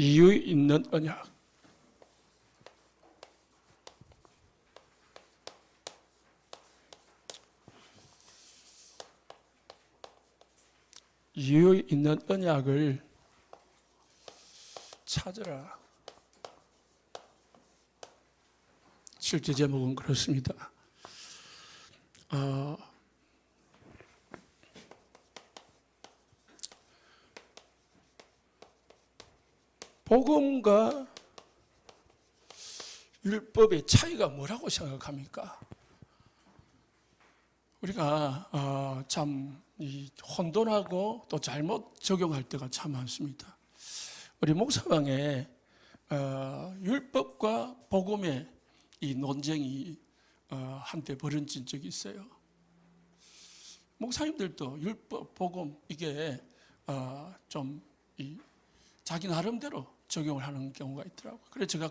이유 있는 언약. 이유 있는 언약을 찾으라. 실제 제목은 그렇습니다. 복음과 율법의 차이가 뭐라고 생각합니까? 우리가 참 혼돈하고 또 잘못 적용할 때가 참 많습니다. 우리 목사방에 율법과 복음의 이 논쟁이 한때 벌어진 적이 있어요. 목사님들도 율법, 복음 이게 좀 자기 나름대로 적용을 하는 경우가 있더라고요. 그래서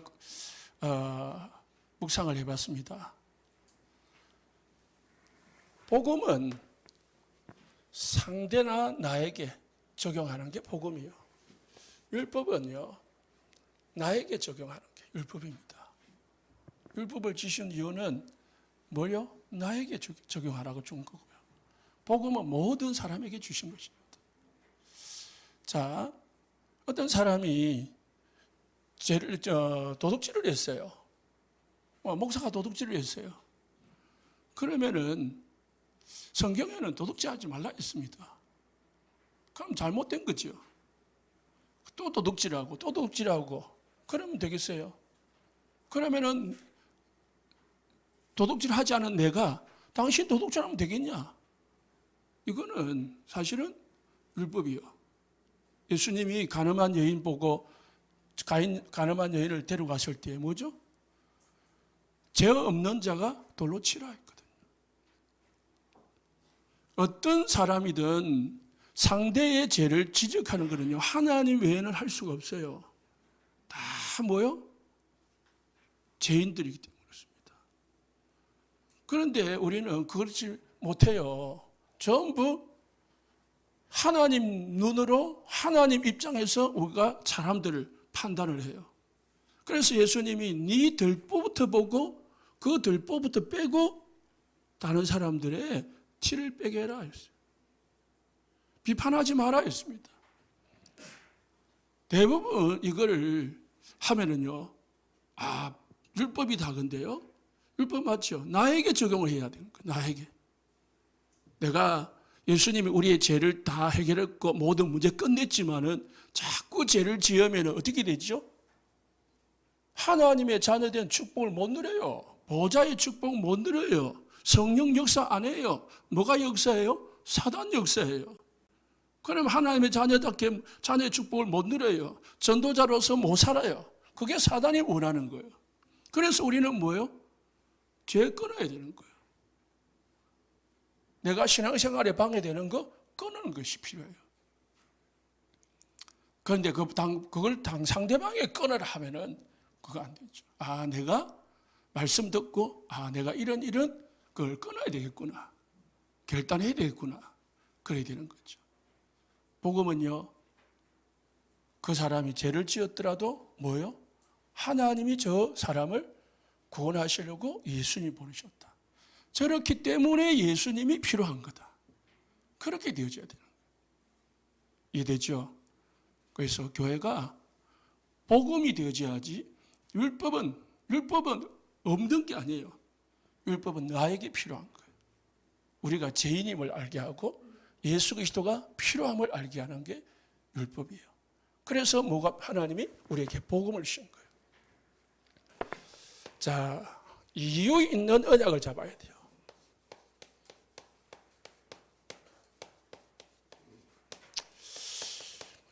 제가 묵상을 해봤습니다. 복음은 상대나 나에게 적용하는 게 복음이요. 율법은요, 나에게 적용하는 게 율법입니다. 율법을 주신 이유는 뭐요? 나에게 적용하라고 준 거고요. 복음은 모든 사람에게 주신 것입니다. 자, 어떤 사람이 도둑질을 했어요. 목사가 도둑질을 했어요. 그러면은 성경에는 도둑질하지 말라 했습니다. 그럼 잘못된 거죠. 또 도둑질하고 또 도둑질하고 그러면 되겠어요? 그러면은 도둑질하지 않은 내가 당신 도둑질하면 되겠냐? 이거는 사실은 율법이요. 예수님이 가늠한 여인 보고 가늠한 여인을 데려갔을 때 뭐죠? 죄 없는 자가 돌로 치라 했거든요. 어떤 사람이든 상대의 죄를 지적하는 거는요, 하나님 외에는 할 수가 없어요. 다 뭐요? 죄인들이기 때문에 그렇습니다. 그런데 우리는 그렇지 못해요. 전부 하나님 눈으로, 하나님 입장에서 우리가 사람들을 판단을 해요. 그래서 예수님이 네 들보부터 보고 그 들보부터 빼고 다른 사람들의 티를 빼게 해라 했어요. 비판하지 마라 했습니다. 대부분 이거를 하면은요, 율법이 다 근데요, 율법 맞죠? 나에게 적용을 해야 되는 거예요. 나에게. 내가 예수님이 우리의 죄를 다 해결했고 모든 문제 끝냈지만은 자꾸 죄를 지으면 어떻게 되죠? 하나님의 자녀된 축복을 못 누려요. 보좌의 축복 못 누려요. 성령 역사 안 해요. 뭐가 역사예요? 사단 역사예요. 그럼 하나님의 자녀답게 자녀의 축복을 못 누려요. 전도자로서 못 살아요. 그게 사단이 원하는 거예요. 그래서 우리는 뭐예요? 죄 끊어야 되는 거예요. 내가 신앙생활에 방해되는 거 끊는 것이 필요해요. 그런데 그걸 상대방에 끊으라 하면은 그거 안 되죠. 내가 말씀 듣고, 내가 이런 그걸 끊어야 되겠구나. 결단해야 되겠구나. 그래야 되는 거죠. 복음은요, 그 사람이 죄를 지었더라도 뭐요? 하나님이 저 사람을 구원하시려고 예수님이 보내셨다. 저렇기 때문에 예수님이 필요한 거다. 그렇게 되어져야 되는 거예요. 이해되죠? 그래서 교회가 복음이 되어져야지, 율법은 없는 게 아니에요. 율법은 나에게 필요한 거예요. 우리가 죄인임을 알게 하고 예수 그리스도가 필요함을 알게 하는 게 율법이에요. 그래서 하나님이 우리에게 복음을 주신 거예요. 자, 이유 있는 언약을 잡아야 돼요.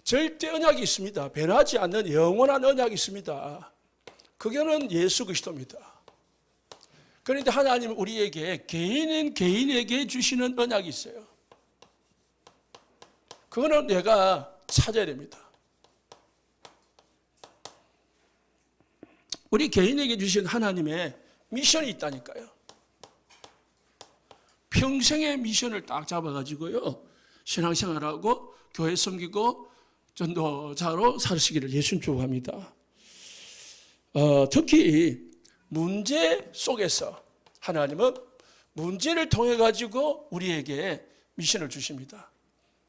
절대 언약이 있습니다. 변하지 않는 영원한 언약이 있습니다. 그게는 예수 그리스도입니다. 그런데 하나님은 우리에게 개인은 개인에게 주시는 언약이 있어요. 그거는 내가 찾아야 됩니다. 우리 개인에게 주신 하나님의 미션이 있다니까요. 평생의 미션을 딱 잡아가지고요, 신앙생활하고 교회 섬기고 전도자로 사시기를 예수님 축복합니다. 특히 문제 속에서 하나님은 문제를 통해 가지고 우리에게 미션을 주십니다.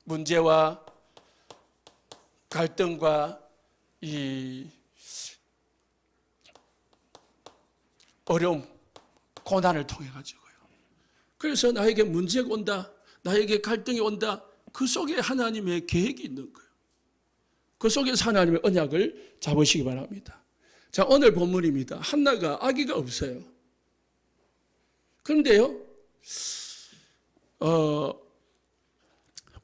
문제와 갈등과 이 어려움, 고난을 통해 가지고요. 그래서 나에게 문제가 온다, 나에게 갈등이 온다. 그 속에 하나님의 계획이 있는 거예요. 그 속에서 하나님의 언약을 잡으시기 바랍니다. 자, 오늘 본문입니다. 한나가 아기가 없어요. 그런데요,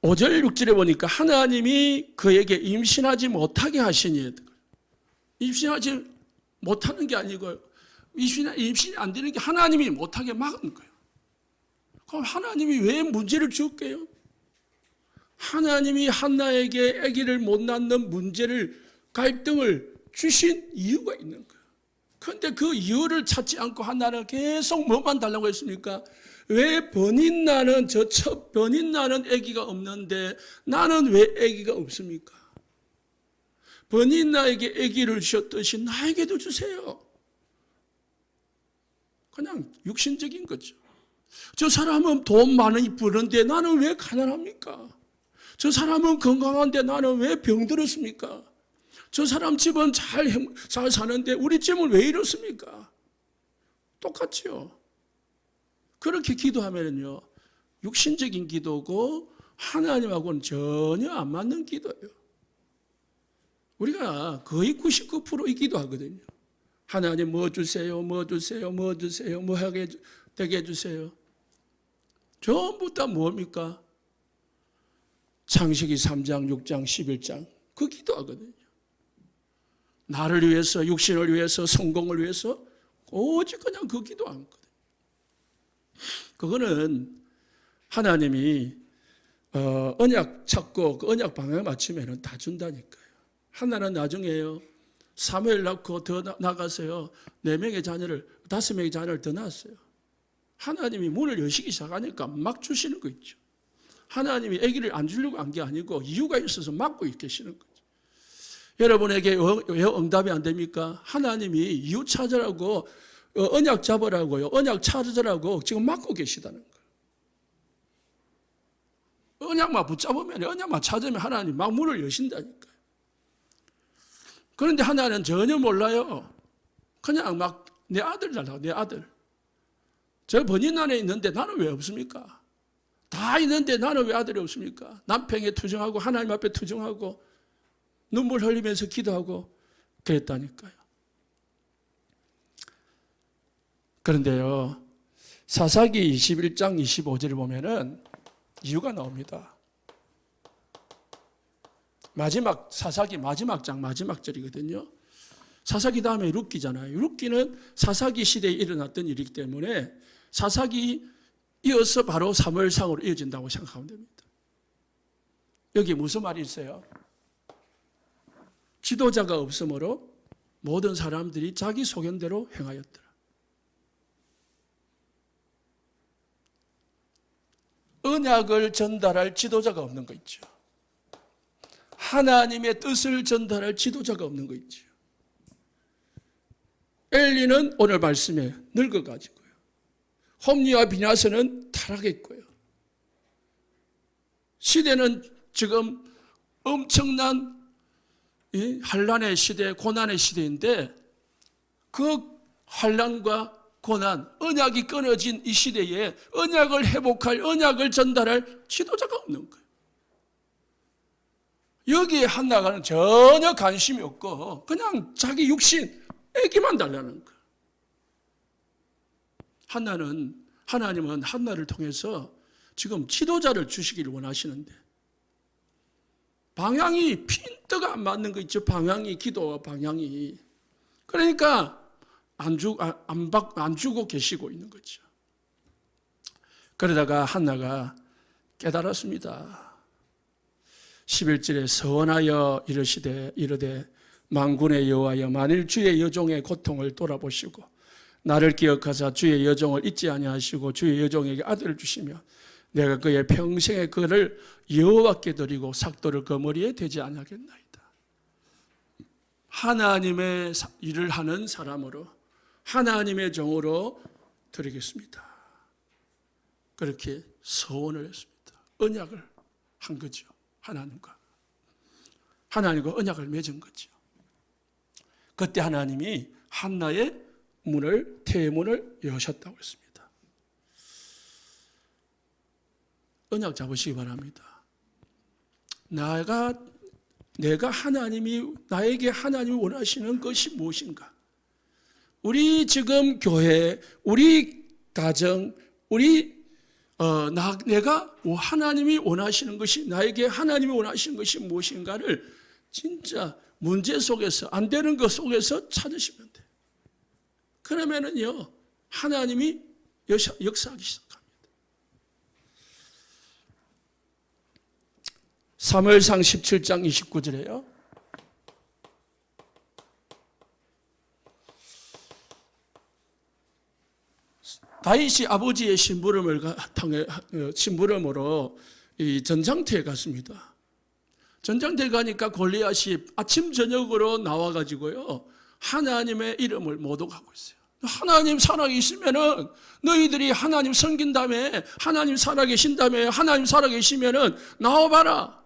5절 6절에 보니까 하나님이 그에게 임신하지 못하게 하시니, 임신하지 못하는 게 아니고요, 임신이 안 되는 게 하나님이 못하게 막은 거예요. 그럼 하나님이 왜 문제를 줄게요? 하나님이 한나에게 아기를 못 낳는 문제를, 갈등을 주신 이유가 있는 거예요. 그런데 그 이유를 찾지 않고 한나는 계속 뭐만 달라고 했습니까? 왜 번인 나는 저 첫 번인 나는 아기가 없는데 나는 왜 아기가 없습니까? 번인 나에게 아기를 주셨듯이 나에게도 주세요. 그냥 육신적인 거죠. 저 사람은 돈 많이 버는데 나는 왜 가난합니까? 저 사람은 건강한데 나는 왜 병들었습니까? 저 사람 집은 잘 사는데 우리 집은 왜 이렇습니까? 똑같죠. 그렇게 기도하면요, 육신적인 기도고 하나님하고는 전혀 안 맞는 기도예요. 우리가 거의 99% 이 기도하거든요. 하나님 뭐 주세요, 뭐 주세요, 뭐 주세요, 뭐 하게 되게 해주세요. 전부 다 뭡니까? 창세기 3장, 6장, 11장 그 기도하거든요. 나를 위해서, 육신을 위해서, 성공을 위해서 오직 그냥 그 기도하는 거거든요. 그거는 하나님이 언약 찾고 그 언약 방향에 맞추면 다 준다니까요. 하나는 나중에요, 사무엘 낳고 더 나가서요, 4명의 자녀를, 5명의 자녀를 더 낳았어요. 하나님이 문을 여시기 시작하니까 막 주시는 거 있죠. 하나님이 아기를 안 주려고 한 게 아니고 이유가 있어서 막고 계시는 거죠. 여러분에게 왜 응답이 안 됩니까? 하나님이 이유 찾으라고, 언약 잡으라고요, 언약 찾으라고 지금 막고 계시다는 거예요. 언약만 붙잡으면, 언약만 찾으면 하나님 막 문을 여신다니까요. 그런데 하나님은 전혀 몰라요. 그냥 막 내 아들 달라고, 내 아들. 저 번인 안에 있는데 나는 왜 없습니까? 다 있는데 나는 왜 아들이 없습니까? 남편에 투정하고 하나님 앞에 투정하고 눈물 흘리면서 기도하고 그랬다니까요. 그런데요, 사사기 21장 25절을 보면은 이유가 나옵니다. 마지막, 사사기 마지막 장 마지막 절이거든요. 사사기 다음에 룻기잖아요. 룻기는 사사기 시대에 일어났던 일이기 때문에 사사기 이어서 바로 사무엘상으로 이어진다고 생각하면 됩니다. 여기 무슨 말이 있어요? 지도자가 없으므로 모든 사람들이 자기 소견대로 행하였더라. 언약을 전달할 지도자가 없는 거 있죠. 하나님의 뜻을 전달할 지도자가 없는 거 있죠. 엘리는 오늘 말씀에 늙어가지고요, 홈리와 비나스는 타락했고요, 시대는 지금 엄청난 환란의 시대, 고난의 시대인데 그 환란과 고난, 언약이 끊어진 이 시대에 언약을 회복할, 언약을 전달할 지도자가 없는 거예요. 여기에 한나가는 전혀 관심이 없고 그냥 자기 육신, 애기만 달라는 거예요. 하나님은 한나를 통해서 지금 지도자를 주시기를 원하시는데 방향이 핀트가 안 맞는 거 있죠. 방향이, 기도와 방향이. 그러니까 안 주고 계시고 있는 거죠. 그러다가 한나가 깨달았습니다. 11절에 서원하여 이르되 만군의 여호와여, 만일 주의 여종의 고통을 돌아보시고 나를 기억하사 주의 여종을 잊지 아니하시고 주의 여종에게 아들을 주시며 내가 그의 평생의 그를 여호와께 드리고 삭도를 그 머리에 대지 아니하겠나이다. 하나님의 일을 하는 사람으로 하나님의 종으로 드리겠습니다. 그렇게 서원을 했습니다. 언약을 한 거죠. 하나님과 언약을 맺은 거죠. 그때 하나님이 한나의 문을, 태문을 여셨다고 했습니다. 언약 잡으시기 바랍니다. 내가 나에게 하나님이 원하시는 것이 무엇인가? 우리 지금 교회, 우리 가정, 내가 하나님이 원하시는 것이, 나에게 하나님이 원하시는 것이 무엇인가를 진짜 문제 속에서, 안 되는 것 속에서 찾으시면 돼요. 그러면은요, 하나님이 역사하기 시작합니다. 사무엘상 17장 29절에요. 다윗이 아버지의 심부름으로 이 전장터에 갔습니다. 전장터에 가니까 골리앗이 아침 저녁으로 나와가지고요, 하나님의 이름을 모독하고 있어요. 하나님 살아계시면은 너희들이 하나님 섬긴다며, 하나님 살아계신다며, 하나님 살아계시면은 나와봐라,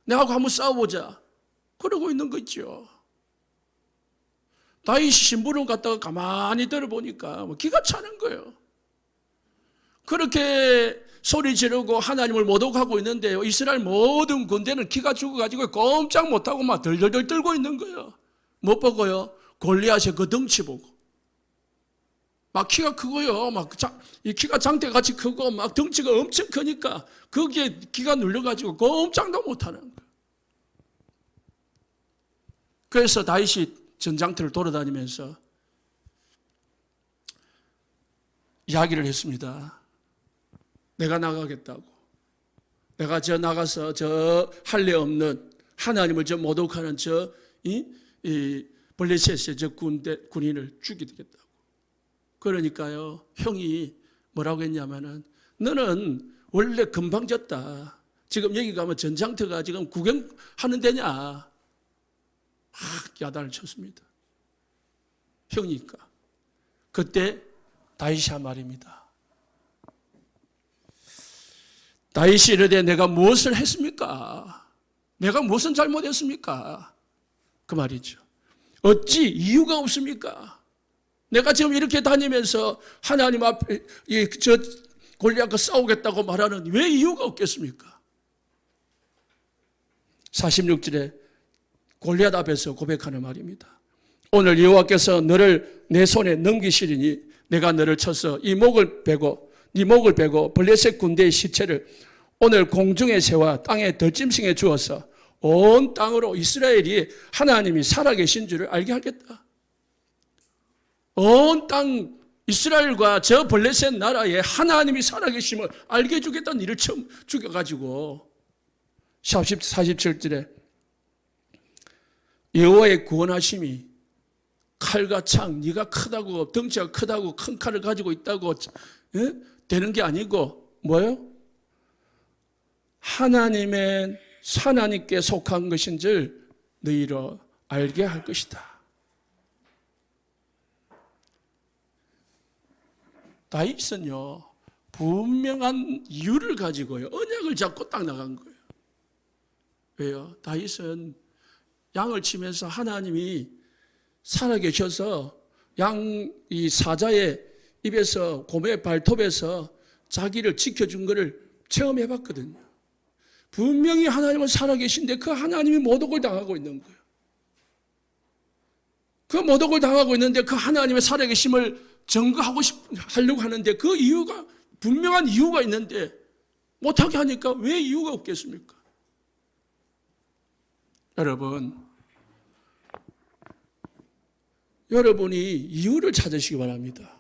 내하고 한번 싸워보자, 그러고 있는 거죠. 다윗이 심부름 갔다가 가만히 들어보니까 기가 차는 거예요. 그렇게 소리 지르고 하나님을 모독하고 있는데요, 이스라엘 모든 군대는 기가 죽어가지고 꼼짝 못하고 막 덜덜덜 떨고 있는 거예요. 못 보고요, 골리앗의 그 덩치 보고. 막 키가 크고요, 이 키가 장대같이 크고 막 덩치가 엄청 크니까 거기에 기가 눌려가지고 꼼짝도 못하는 거예요. 그래서 다윗이 전장터를 돌아다니면서 이야기를 했습니다. 내가 나가겠다고. 내가 나가서 할례 없는 하나님을 모독하는 블레셋의 군인을 죽이겠다고. 그러니까요, 형이 뭐라고 했냐면은, 너는 원래 금방 졌다. 지금 여기 가면 전장터가 지금 구경하는 데냐. 막 야단을 쳤습니다. 형이니까. 그때 다윗이 한 말입니다. 다윗이 이르되 내가 무엇을 했습니까? 내가 무슨 잘못했습니까? 그 말이죠. 어찌 이유가 없습니까? 내가 지금 이렇게 다니면서 하나님 앞에 골리앗과 싸우겠다고 말하는 왜 이유가 없겠습니까? 46절에 골리앗 앞에서 고백하는 말입니다. 오늘 여호와께서 너를 내 손에 넘기시리니 내가 너를 쳐서 네 목을 베고 블레셋 군대의 시체를 오늘 공중의 새와 땅의 들짐승에 주어서 온 땅으로 이스라엘이 하나님이 살아계신 줄을 알게 하겠다. 온 땅 이스라엘과 저 블레셋 나라에 하나님이 살아계심을 알게 해주겠다는 일을 처음 죽여가지고 47절에 여호와의 구원하심이 칼과 창, 네가 크다고, 덩치가 크다고, 큰 칼을 가지고 있다고 되는 게 아니고 뭐예요? 하나님께 속한 것인 줄 너희로 알게 할 것이다. 다윗은요, 분명한 이유를 가지고요, 언약을 잡고 딱 나간 거예요. 왜요? 다윗은 양을 치면서 하나님이 살아계셔서 이 사자의 입에서, 곰의 발톱에서 자기를 지켜준 것을 체험해봤거든요. 분명히 하나님은 살아계신데 그 하나님이 모독을 당하고 있는 거예요. 그 모독을 당하고 있는데 그 하나님의 살아계심을 하려고 하는데 그 이유가, 분명한 이유가 있는데 못하게 하니까 왜 이유가 없겠습니까? 여러분이 이유를 찾으시기 바랍니다.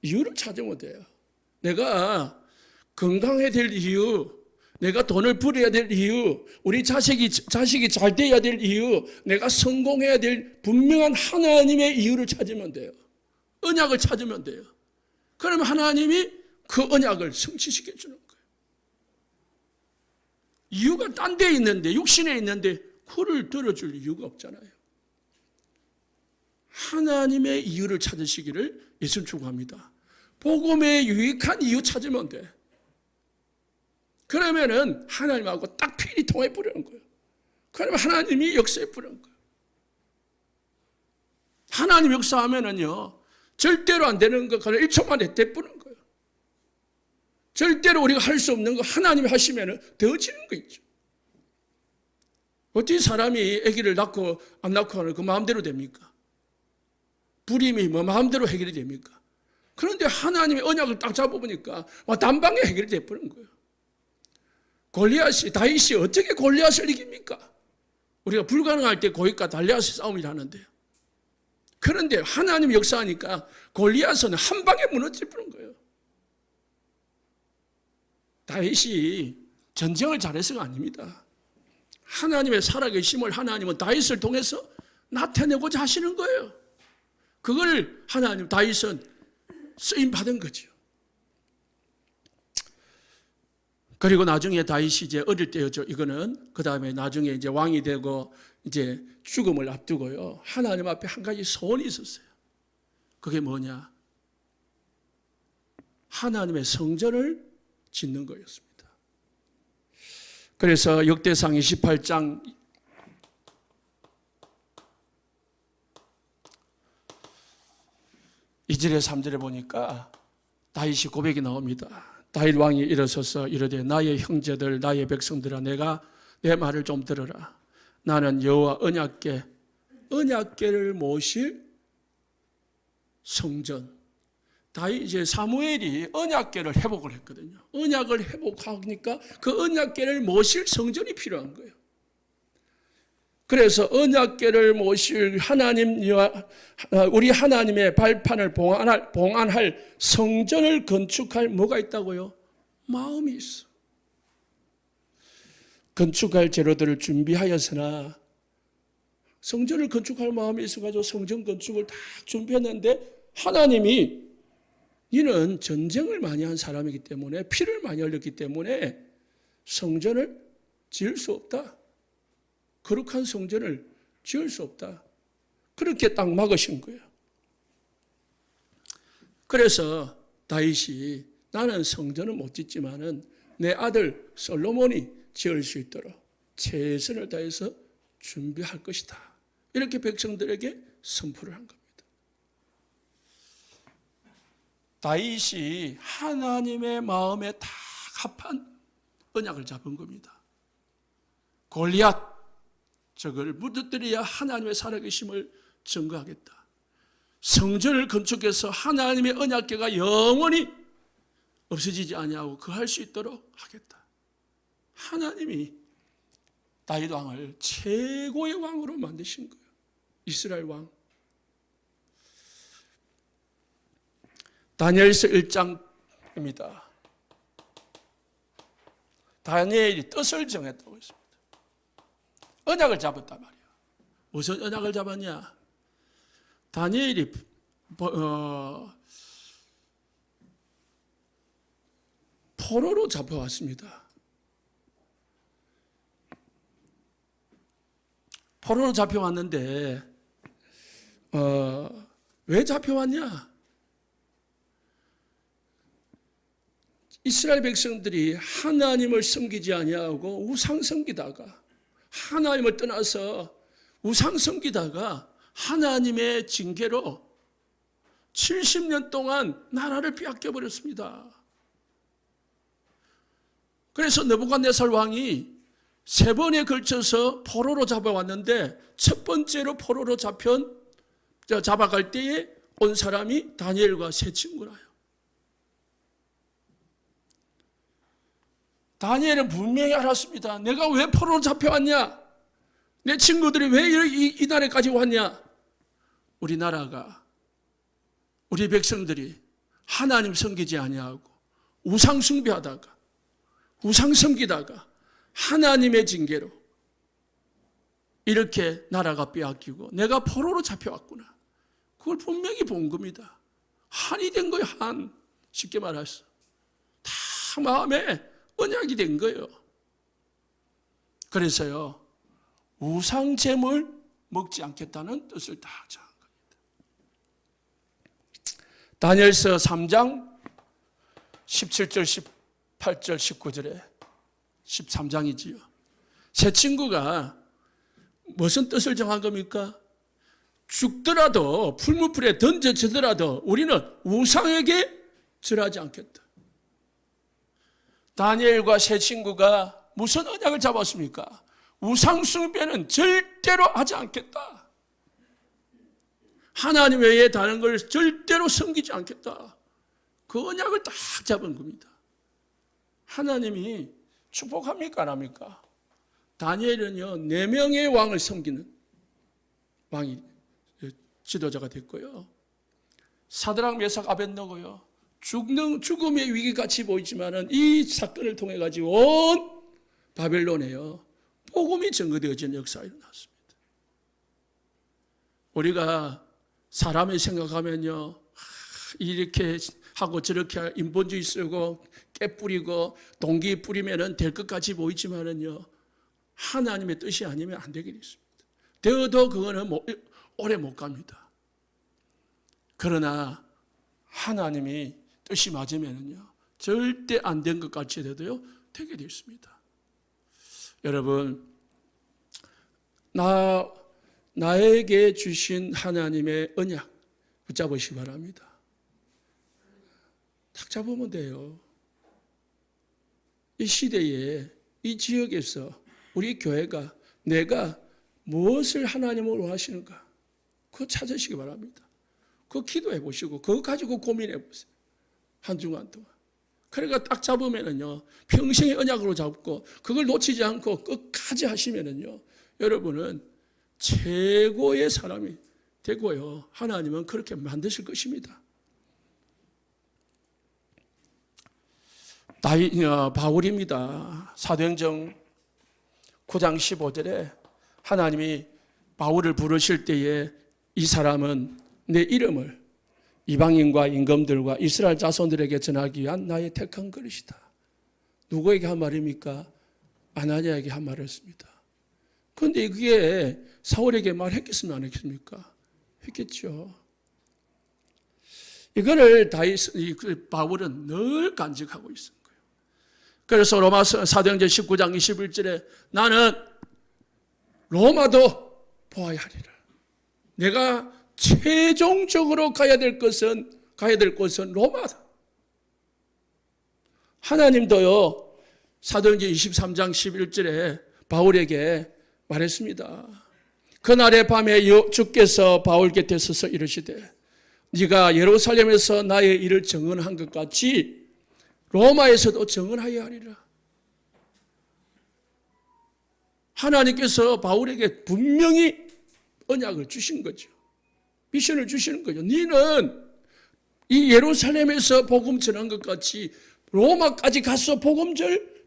이유를 찾으면 돼요. 내가 건강해야 될 이유, 내가 돈을 벌어야 될 이유, 우리 자식이 잘 돼야 될 이유, 내가 성공해야 될 분명한 하나님의 이유를 찾으면 돼요. 언약을 찾으면 돼요. 그러면 하나님이 그 언약을 성취시켜 주는 거예요. 이유가 딴 데 있는데, 육신에 있는데 그를 들어줄 이유가 없잖아요. 하나님의 이유를 찾으시기를 예수님 축복합니다. 복음에 유익한 이유 찾으면 돼. 그러면은 하나님하고 딱 필이 통해 버리는 거예요. 그러면 하나님이 역사해 버리는 거예요. 하나님 역사하면은요, 절대로 안 되는 거 그냥 1초 만에 돼버리는 거예요. 절대로 우리가 할 수 없는 거 하나님이 하시면은 되어지는 거 있죠. 어떻게 사람이 아기를 낳고 안 낳고 하는 그 마음대로 됩니까? 불임이 뭐 마음대로 해결이 됩니까? 그런데 하나님의 언약을 딱 잡아보니까 단방에 해결이 돼버린 거예요. 다윗이 어떻게 골리앗을 이깁니까? 우리가 불가능할 때 고윗과 달리앗의 싸움을 하는데요. 그런데 하나님 역사하니까 골리앗은 한 방에 무너져 버린 거예요. 다윗이 전쟁을 잘해서가 아닙니다. 하나님의 살아계심을 하나님은 다윗을 통해서 나타내고자 하시는 거예요. 그걸 다윗은 쓰임 받은 거죠. 그리고 나중에 다윗이 이제 어릴 때였죠. 이거는 그 다음에 나중에 이제 왕이 되고 이제 죽음을 앞두고요. 하나님 앞에 한 가지 소원이 있었어요. 그게 뭐냐? 하나님의 성전을 짓는 거였습니다. 그래서 역대상 28장 2절에 3절에 보니까 다윗이 고백이 나옵니다. 다윗 왕이 일어서서 이르되 나의 형제들 나의 백성들아 내가 내 말을 좀 들어라. 나는 여호와 언약궤를 모실 성전. 다윗 이제 사무엘이 언약궤를 회복을 했거든요. 언약을 회복하니까 그 언약궤를 모실 성전이 필요한 거예요. 그래서 언약궤를 모실 우리 하나님의 발판을 봉안할 성전을 건축할 뭐가 있다고요? 마음이 있어. 건축할 재료들을 준비하였으나 성전을 건축할 마음이 있어가지고 성전 건축을 다 준비했는데 하나님이 너는 전쟁을 많이 한 사람이기 때문에 피를 많이 흘렸기 때문에 성전을 지을 수 없다. 거룩한 성전을 지을 수 없다. 그렇게 딱 막으신 거예요. 그래서 다윗이 나는 성전은 못 짓지만은 내 아들 솔로몬이 지을 수 있도록 최선을 다해서 준비할 것이다. 이렇게 백성들에게 선포를 한 겁니다. 다윗이 하나님의 마음에 딱 합한 언약을 잡은 겁니다. 골리앗 저걸 무너뜨려야 하나님의 살아계심을 증거하겠다. 성전을 건축해서 하나님의 언약궤가 영원히 없어지지 아니하고 그할 수 있도록 하겠다. 하나님이 다윗 왕을 최고의 왕으로 만드신 거예요. 이스라엘 왕. 다니엘서 1장입니다. 다니엘이 뜻을 정했다고 했습니다. 언약을 잡았단 말이야. 무슨 언약을 잡았냐? 다니엘이 포로로 잡혀왔습니다. 포로로 잡혀왔는데 왜 잡혀왔냐? 이스라엘 백성들이 하나님을 섬기지 아니하고 우상 섬기다가 하나님을 떠나서 우상 섬기다가 하나님의 징계로 70년 동안 나라를 빼앗겨 버렸습니다. 그래서 느부갓네살 왕이 3번에 걸쳐서 포로로 잡아왔는데 첫 번째로 포로로 잡아갈 때에 온 사람이 다니엘과 세 친구라요. 다니엘은 분명히 알았습니다. 내가 왜 포로로 잡혀왔냐? 내 친구들이 왜 이 나라까지 왔냐? 우리 나라가, 우리 백성들이 하나님 섬기지 아니하고 우상 숭배하다가 우상 섬기다가 하나님의 징계로 이렇게 나라가 빼앗기고 내가 포로로 잡혀왔구나. 그걸 분명히 본 겁니다. 한이 된 거예요. 한. 쉽게 말해서 다 마음에 언약이 된 거예요. 그래서요, 우상 제물 먹지 않겠다는 뜻을 다 정한 겁니다. 다니엘서 3장 17절, 18절, 19절에 13장이지요. 새 친구가 무슨 뜻을 정한 겁니까? 죽더라도 풀무불에 던져지더라도 우리는 우상에게 절하지 않겠다. 다니엘과 새 친구가 무슨 언약을 잡았습니까? 우상 숭배는 절대로 하지 않겠다. 하나님 외에 다른 걸 절대로 섬기지 않겠다. 그 언약을 딱 잡은 겁니다. 하나님이 축복합니까 안 합니까? 다니엘은요 4명의 왕을 섬기는 왕이 지도자가 됐고요. 사드락 메삭 아벳느고요. 죽음의 위기같이 보이지만은 이 사건을 통해 가지고 온 바벨론에요 복음이 증거되어지는 역사가 일어났습니다. 우리가 사람을 생각하면요 이렇게 하고 저렇게 인본주의 쓰고 깨뿌리고 동기 뿌리면은 될 것 같이 보이지만은요 하나님의 뜻이 아니면 안 되게 있습니다. 되어도 그거는 오래 못 갑니다. 그러나 하나님이 뜻이 맞으면은요 절대 안 된 것 같이 돼도요 되게 되어 있습니다. 여러분, 나에게 주신 하나님의 언약 붙잡으시기 바랍니다. 딱 잡으면 돼요. 이 시대에 이 지역에서 우리 교회가 내가 무엇을 하나님을 원하시는가 그거 찾으시기 바랍니다. 그거 기도해 보시고 그거 가지고 고민해 보세요. 한 주간 동안. 그러니까 딱 잡으면은요 평생의 언약으로 잡고 그걸 놓치지 않고 끝까지 하시면은요 여러분은 최고의 사람이 되고요 하나님은 그렇게 만드실 것입니다. 바울입니다. 사도행전 9장 15절에 하나님이 바울을 부르실 때에 이 사람은 내 이름을 이방인과 임금들과 이스라엘 자손들에게 전하기 위한 나의 택한 그릇이다. 누구에게 한 말입니까? 아나니아에게 한 말이었습니다. 그런데 그게 사울에게 말했겠습니까? 안 했겠습니까? 했겠죠. 이거를 바울은 늘 간직하고 있는 거예요. 그래서 로마서 사도행전 19장 21절에 나는 로마도 보아야 하리라. 내가 최종적으로 가야 될 곳은 로마다. 하나님도요 사도행전 23장 11절에 바울에게 말했습니다. 그날의 밤에 주께서 바울 곁에 서서 이르시되 네가 예루살렘에서 나의 일을 증언한 것 같이 로마에서도 증언하여야 하리라. 하나님께서 바울에게 분명히 언약을 주신 거죠. 미션을 주시는 거죠. 너는 이 예루살렘에서 복음 전한 것 같이 로마까지 가서 복음을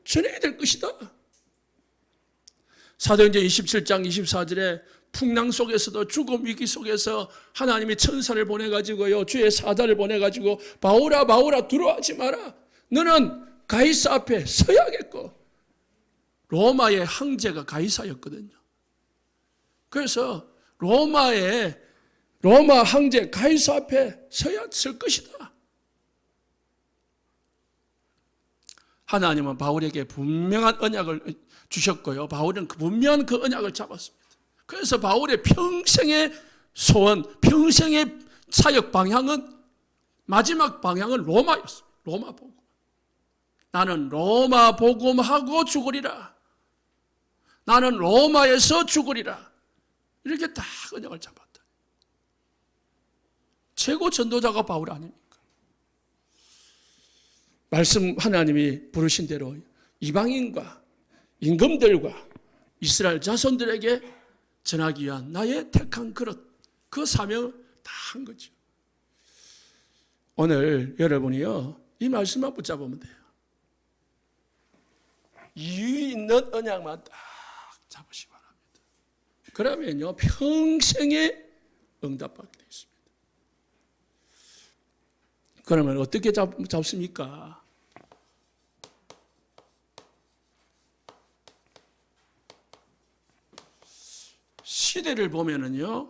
전해야 될 것이다. 사도행전 27장 24절에 풍랑 속에서도 죽음 위기 속에서 하나님이 천사를 보내가지고요 주의 사자를 보내가지고 바울아 바울아 두려워하지 마라. 너는 가이사 앞에 서야겠고 로마의 황제가 가이사였거든요. 그래서 로마 황제 가이사 앞에 서야 설 것이다. 하나님은 바울에게 분명한 언약을 주셨고요. 바울은 분명한 그 언약을 잡았습니다. 그래서 바울의 평생의 소원, 평생의 사역 방향은 마지막 방향은 로마였습니다. 로마 복음. 나는 로마 복음하고 죽으리라. 나는 로마에서 죽으리라. 이렇게 딱 언약을 잡았다. 최고 전도자가 바울 아닙니까? 말씀 하나님이 부르신 대로 이방인과 임금들과 이스라엘 자손들에게 전하기 위한 나의 택한 그릇, 그 사명을 다 한 거죠. 오늘 여러분이요 이 말씀만 붙잡으면 돼요. 이유 있는 언약만 딱 잡으시기 바랍니다. 그러면요 평생에 응답받게 되어 있습니다. 그러면 어떻게 잡습니까? 시대를 보면은요,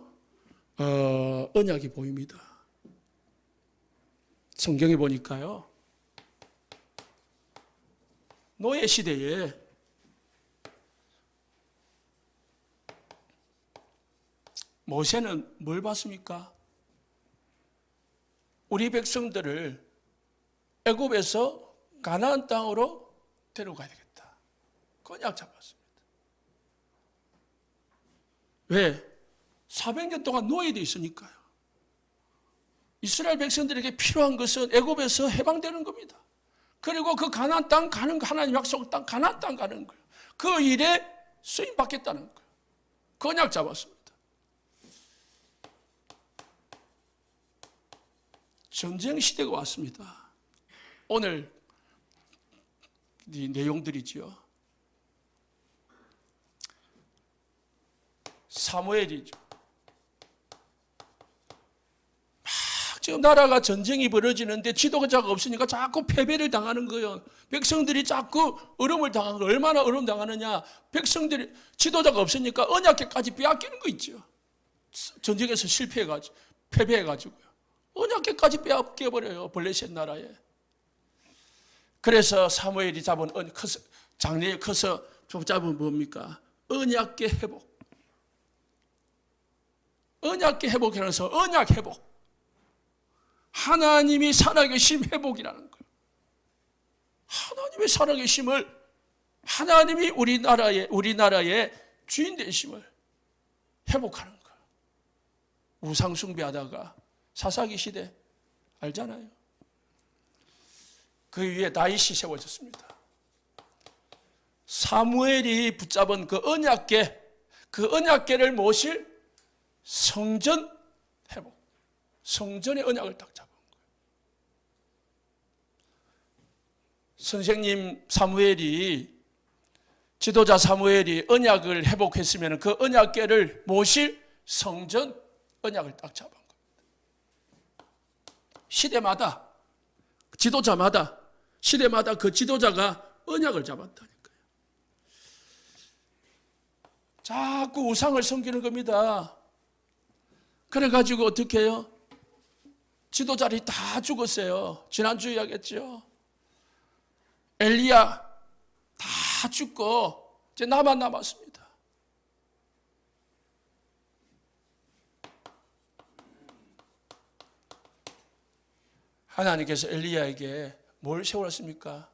언약이 보입니다. 성경에 보니까요, 노예 시대에 모세는 뭘 봤습니까? 우리 백성들을 애굽에서 가나안 땅으로 데려가야 되겠다. 그 언약 잡았습니다. 왜? 400년 동안 노예되어 있으니까요. 이스라엘 백성들에게 필요한 것은 애굽에서 해방되는 겁니다. 그리고 그 가나안 땅 가는 거, 하나님 약속 땅 가나안 땅 가는 거예요. 그 일에 쓰임 받겠다는 거예요. 그 언약 잡았습니다. 전쟁 시대가 왔습니다. 오늘 이 내용들이지요. 사무엘이죠. 막 지금 나라가 전쟁이 벌어지는데 지도자가 없으니까 자꾸 패배를 당하는 거예요. 백성들이 자꾸 어려움을 당하는 거예요. 얼마나 어려움 당하느냐. 백성들이 지도자가 없으니까 언약궤까지 빼앗기는 거 있죠. 전쟁에서 실패해가지고 패배해가지고요. 언약궤까지 빼앗겨버려요. 블레셋 나라에. 그래서 사무엘이 잡은 장래에 커서 잡은 뭡니까? 언약궤 회복. 언약궤 회복이라면서 언약 회복. 하나님이 살아계심 회복이라는 거예요. 하나님의 살아계심을, 하나님이 우리나라의 주인 되심을 회복하는 거예요. 우상 숭배하다가 사사기 시대 알잖아요. 그 위에 다윗이 세워졌습니다. 사무엘이 붙잡은 그 언약궤를 모실 성전 회복, 성전의 언약을 딱 잡은 거예요. 선생님 지도자 사무엘이 언약을 회복했으면 그 언약궤를 모실 성전 언약을 딱 잡은 거예요. 시대마다 그 지도자가 언약을 잡았다니까요. 자꾸 우상을 섬기는 겁니다. 그래가지고 어떻게 해요? 지도자들이 다 죽었어요. 지난주에 이야기했죠. 엘리야 다 죽고 이제 나만 남았습니다. 하나님께서 엘리야에게 뭘 세웠습니까?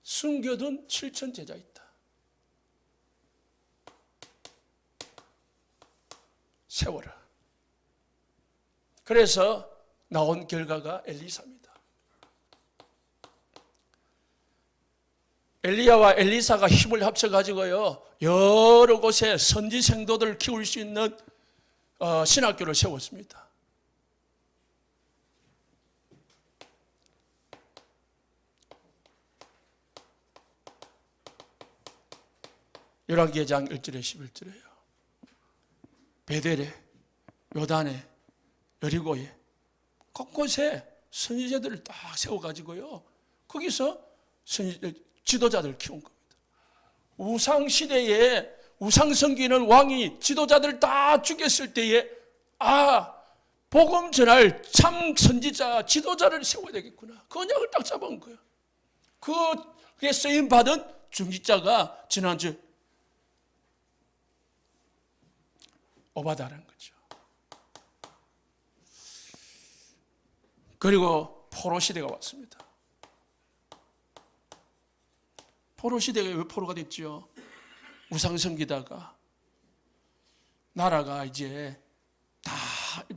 숨겨둔 7천 제자 있다. 세워라. 그래서 나온 결과가 엘리사입니다. 엘리야와 엘리사가 힘을 합쳐가지고요, 여러 곳에 선지 생도들을 키울 수 있는 신학교를 세웠습니다. 열왕기상 1절에 11절에요. 베델에, 요단에, 여리고에 곳곳에 선지자들을 딱 세워가지고요, 거기서 지도자들을 키운 겁니다. 우상 시대에 우상 섬기는 왕이 지도자들을 다 죽였을 때에 복음 전할 참 선지자, 지도자를 세워야 되겠구나. 그 언약을 딱 잡은 거예요. 그게 쓰임 받은 중직자가 지난주 오바다라는 거죠. 그리고 포로 시대가 왔습니다. 포로 시대가 왜 포로가 됐죠? 우상 섬기다가 나라가 이제 다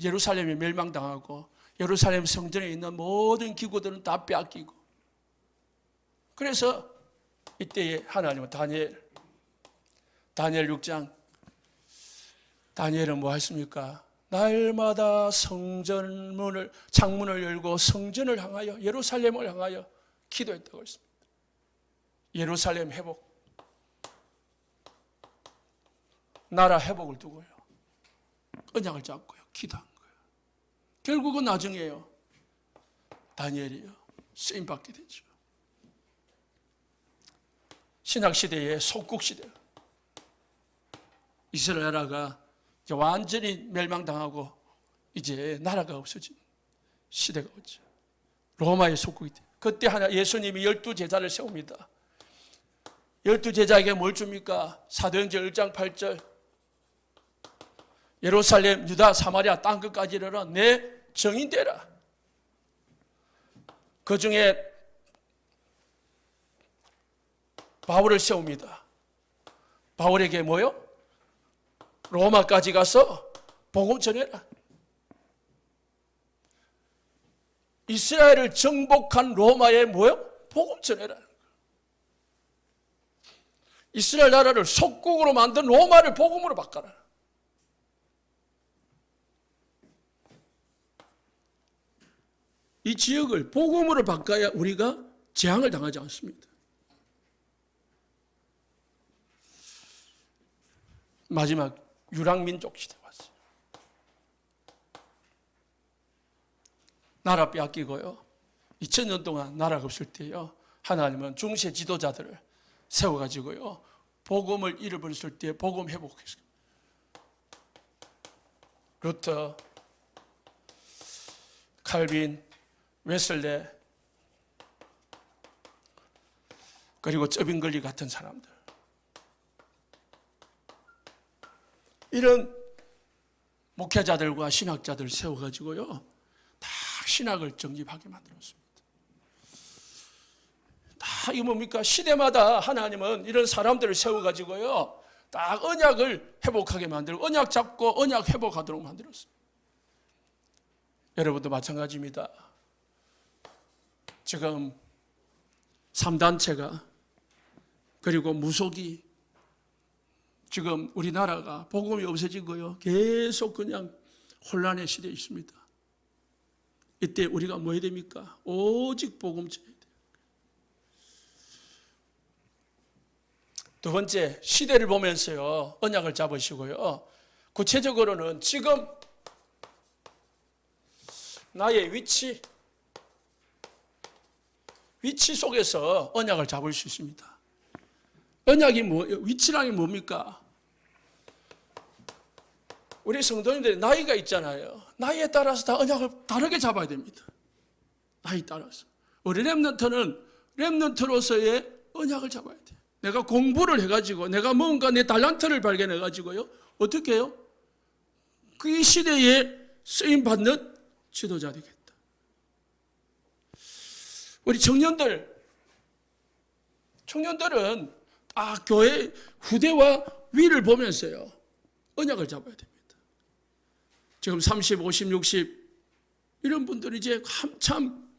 예루살렘이 멸망당하고 예루살렘 성전에 있는 모든 기구들은 다 빼앗기고, 그래서 이때에 하나님은 다니엘 6장, 다니엘은 뭐 했습니까? 날마다 창문을 열고 성전을 향하여, 예루살렘을 향하여 기도했다고 했습니다. 예루살렘 회복, 나라 회복을 두고요, 언약을 잡고요, 기도한 거예요. 결국은 나중에요, 다니엘이요, 쓰임받게 되죠. 신학시대의 속국시대, 이스라엘 나라가 이제 완전히 멸망당하고 이제 나라가 없어진 시대가 오죠. 로마의 속국이 돼. 그때 예수님이 12제자를 세웁니다. 12제자에게 뭘 줍니까? 사도행전 1장 8절. 예루살렘, 유다, 사마리아 땅끝까지 이르러 내 증인 되라. 그 중에 바울을 세웁니다. 바울에게 뭐요? 로마까지 가서 복음 전해라. 이스라엘을 정복한 로마에 뭐요? 복음 전해라. 이스라엘 나라를 속국으로 만든 로마를 복음으로 바꿔라. 이 지역을 복음으로 바꿔야 우리가 재앙을 당하지 않습니다. 마지막 유랑민족 시대 왔어요. 나라 빼앗기고요. 2000년 동안 나라가 없을 때요. 하나님은 중세 지도자들을 세워가지고요. 복음을 잃어버렸을 때 복음 회복했어요. 루터, 칼빈, 웨슬레, 그리고 쩌빙글리 같은 사람들. 이런 목회자들과 신학자들을 세워가지고요. 다 신학을 정립하게 만들었습니다. 다 이게 뭡니까? 시대마다 하나님은 이런 사람들을 세워가지고요. 딱 언약을 회복하게 만들고 언약 잡고 언약 회복하도록 만들었어요. 여러분도 마찬가지입니다. 지금 3단체가 그리고 무속이 지금 우리나라가 복음이 없어지고요. 계속 그냥 혼란의 시대에 있습니다. 이때 우리가 뭐 해야 됩니까? 오직 복음 전해야 돼요. 두 번째, 시대를 보면서요. 언약을 잡으시고요. 구체적으로는 지금 나의 위치 속에서 언약을 잡을 수 있습니다. 언약이 위치라는 게 뭡니까? 우리 성도님들이 나이가 있잖아요. 나이에 따라서 다 언약을 다르게 잡아야 됩니다. 나이 따라서. 우리 렘넌트로서의 언약을 잡아야 돼요. 내가 공부를 해가지고 내가 뭔가 내 달란트를 발견해가지고요. 어떻게 해요? 그 시대에 쓰임받는 지도자 되겠다. 우리 청년들은 교회 후대와 위를 보면서요. 언약을 잡아야 됩니다. 지금 30, 50, 60 이런 분들이 이제 한참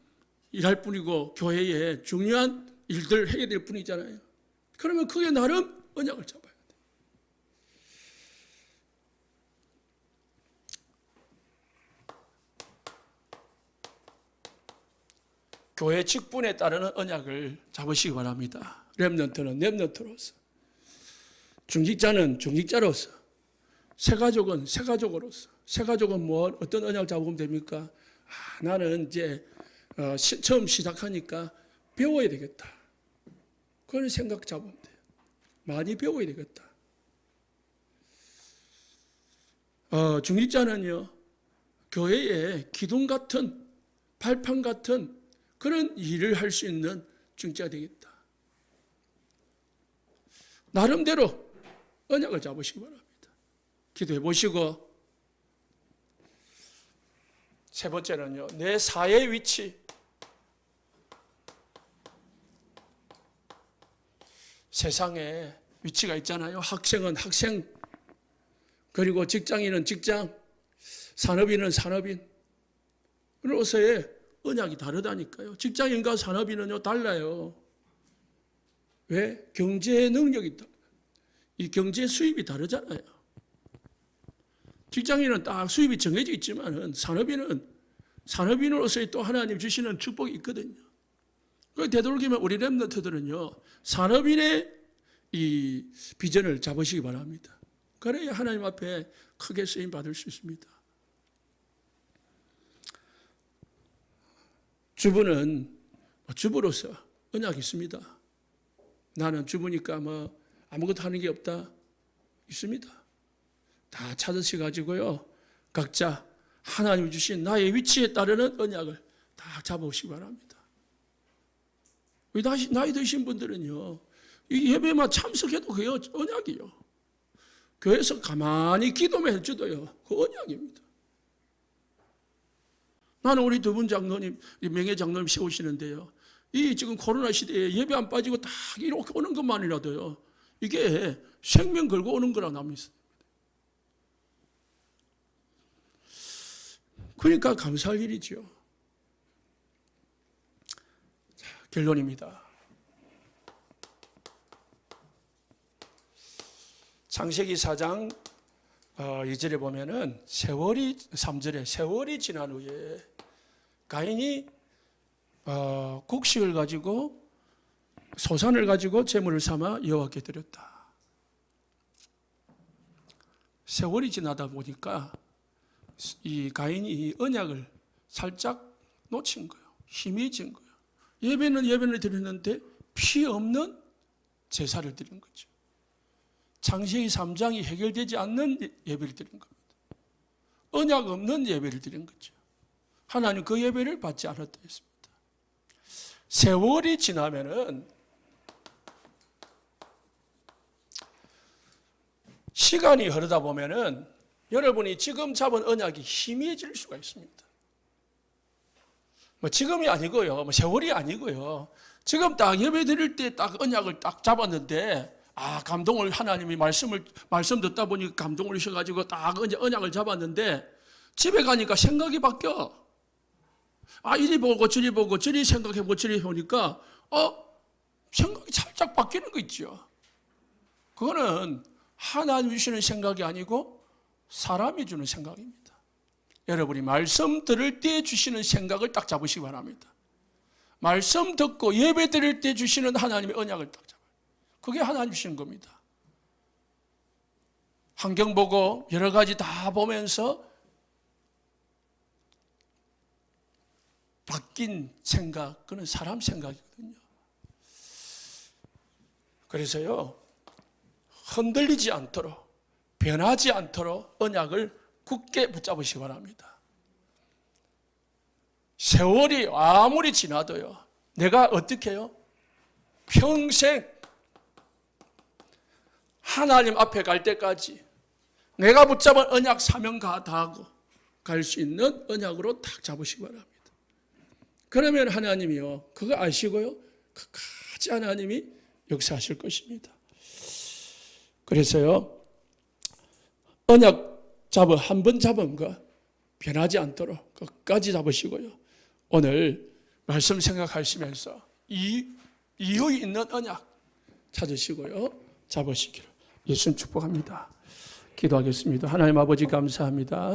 일할 뿐이고 교회에 중요한 일들 해야 될 뿐이잖아요. 그러면 그게 나름 언약을 잡아야 돼요. 교회 직분에 따르는 언약을 잡으시기 바랍니다. 렘넌트는 렘넌트로서, 중직자는 중직자로서, 새가족은 새가족으로서. 새가족은 어떤 언약을 잡으면 됩니까? 나는 이제 처음 시작하니까 배워야 되겠다. 그런 생각 잡으면 돼요. 많이 배워야 되겠다. 중직자는요, 교회에 기둥 같은, 발판 같은 그런 일을 할 수 있는 중직자가 되겠다. 나름대로 언약을 잡으시기 바랍니다. 기도해 보시고, 세 번째는요, 내 사회 위치. 세상에 위치가 있잖아요. 학생은 학생, 그리고 직장인은 직장, 산업인은 산업인. 으로서의 언약이 다르다니까요. 직장인과 산업인은요, 달라요. 왜? 경제 능력이 있다. 이 경제 수입이 다르잖아요. 직장인은 딱 수입이 정해져 있지만은 산업인으로서의 또 하나님 주시는 축복이 있거든요. 그 되도록이면 우리 렘넌트들은요, 산업인의 이 비전을 잡으시기 바랍니다. 그래야 하나님 앞에 크게 쓰임 받을 수 있습니다. 주부는 주부로서 언약이 있습니다. 나는 주부니까 아무것도 하는 게 없다. 있습니다. 다 찾으셔가지고요. 각자 하나님 주신 나의 위치에 따르는 언약을 다 잡아오시기 바랍니다. 나이 드신 분들은요, 이 예배만 참석해도 그게 언약이요. 교회에서 가만히 기도만 해줘도요, 그 언약입니다. 나는 우리 두 분 장로님, 명예 장로님 세우시는데요. 이 지금 코로나 시대에 예배 안 빠지고 딱 이렇게 오는 것만이라도요, 이게 생명 걸고 오는 거라 남니다. 그러니까 감사할 일이죠. 자, 결론입니다. 창세기 4장 2절에 보면은 3절에 세월이 지난 후에 가인이 곡식을 가지고 소산을 가지고 제물을 삼아 여호와께 드렸다. 세월이 지나다 보니까 이 가인이 이 언약을 살짝 놓친 거예요. 힘이 진 거예요. 예배는 드렸는데 피 없는 제사를 드린 거죠. 창세기 3장이 해결되지 않는 예배를 드린 겁니다. 언약 없는 예배를 드린 거죠. 하나님 그 예배를 받지 않았다 했습니다. 세월이 지나면은 시간이 흐르다 보면은 여러분이 지금 잡은 언약이 희미해질 수가 있습니다. 지금이 아니고요, 세월이 아니고요. 지금 딱 예배 드릴 때 딱 언약을 딱 잡았는데, 감동을 하나님이 말씀 듣다 보니 감동을 주셔가지고 딱 언약을 잡았는데, 집에 가니까 생각이 바뀌어. 이리 보고 저리 보고 저리 생각해보고 저리 보니까, 생각이 살짝 바뀌는 거 있죠. 그거는 하나님이 주시는 생각이 아니고 사람이 주는 생각입니다. 여러분이 말씀 들을 때 주시는 생각을 딱 잡으시기 바랍니다. 말씀 듣고 예배 드릴 때 주시는 하나님의 언약을 딱 잡아요. 그게 하나님 주시는 겁니다. 환경 보고 여러 가지 다 보면서 바뀐 생각, 그건 사람 생각이거든요. 그래서요, 흔들리지 않도록, 변하지 않도록 언약을 굳게 붙잡으시기 바랍니다. 세월이 아무리 지나도요, 내가 어떻게 해요? 평생 하나님 앞에 갈 때까지 내가 붙잡은 언약 사명 다하고 갈 수 있는 언약으로 딱 잡으시기 바랍니다. 그러면 하나님이요, 그거 아시고요, 끝까지 하나님이 역사하실 것입니다. 그래서요, 언약 한 번 잡은 거 변하지 않도록 끝까지 잡으시고요. 오늘 말씀 생각하시면서 이유 있는 언약 찾으시고요, 잡으시기를 예수님 축복합니다. 기도하겠습니다. 하나님 아버지 감사합니다.